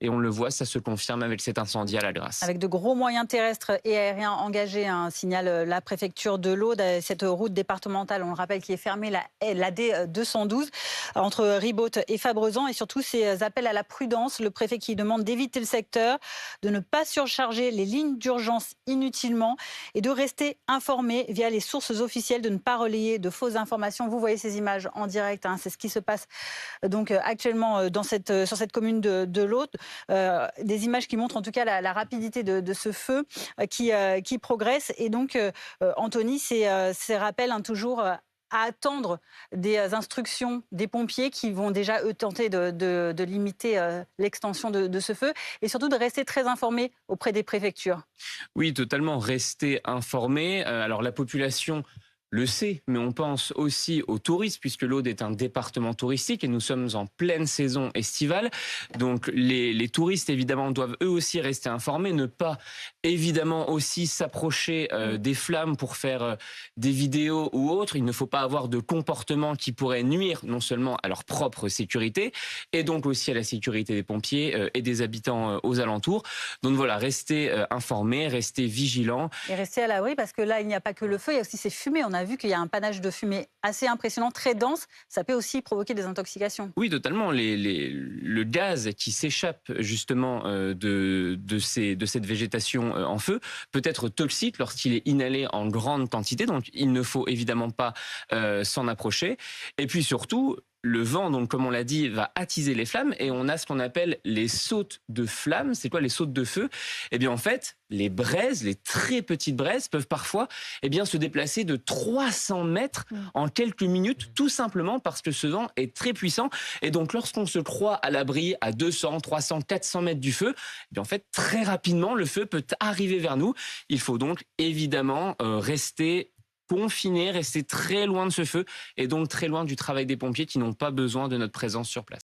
Et on le voit, ça se confirme avec cet incendie à la Grasse. Avec de gros moyens terrestres et aériens engagés, signale la préfecture de l'Aude. Cette route départementale, on le rappelle, qui est fermée, la D212, entre Ribaute et Fabrezan. Et surtout, ces appels à la prudence. Le préfet qui demande d'éviter le secteur, de ne pas surcharger les lignes d'urgence inutilement et de rester informé via les sources officielles, de ne pas relayer de fausses informations. Vous voyez ces images en direct, c'est ce qui se passe donc actuellement sur cette commune de l'Aude. Des images qui montrent en tout cas la rapidité de ce feu qui progresse. Et donc, Anthony, ces rappels toujours à attendre des instructions des pompiers qui vont déjà, eux, tenter de limiter l'extension de ce feu et surtout de rester très informés auprès des préfectures. Oui, totalement, rester informé. Alors la population le sait, mais on pense aussi aux touristes, puisque l'Aude est un département touristique et nous sommes en pleine saison estivale. Donc les touristes, évidemment, doivent eux aussi rester informés, ne pas, évidemment, aussi s'approcher des flammes pour faire des vidéos ou autres. Il ne faut pas avoir de comportement qui pourrait nuire non seulement à leur propre sécurité, et donc aussi à la sécurité des pompiers et des habitants aux alentours. Donc voilà, rester informés, rester vigilants. Et rester à l'abri parce que là, il n'y a pas que le feu, il y a aussi ces fumées. On a vu qu'il y a un panache de fumée assez impressionnant, très dense. Ça peut aussi provoquer des intoxications. Oui, totalement. Le gaz qui s'échappe justement de cette végétation en feu peut être toxique lorsqu'il est inhalé en grande quantité. Donc, il ne faut évidemment pas s'en approcher. Et puis surtout, le vent, donc comme on l'a dit, va attiser les flammes et on a ce qu'on appelle les sautes de flammes. C'est quoi les sautes de feu? Eh bien en fait, les braises, les très petites braises peuvent parfois se déplacer de 300 mètres en quelques minutes, tout simplement parce que ce vent est très puissant. Et donc lorsqu'on se croit à l'abri à 200, 300, 400 mètres du feu, en fait très rapidement le feu peut arriver vers nous. Il faut donc évidemment rester confiné, rester très loin de ce feu et donc très loin du travail des pompiers qui n'ont pas besoin de notre présence sur place.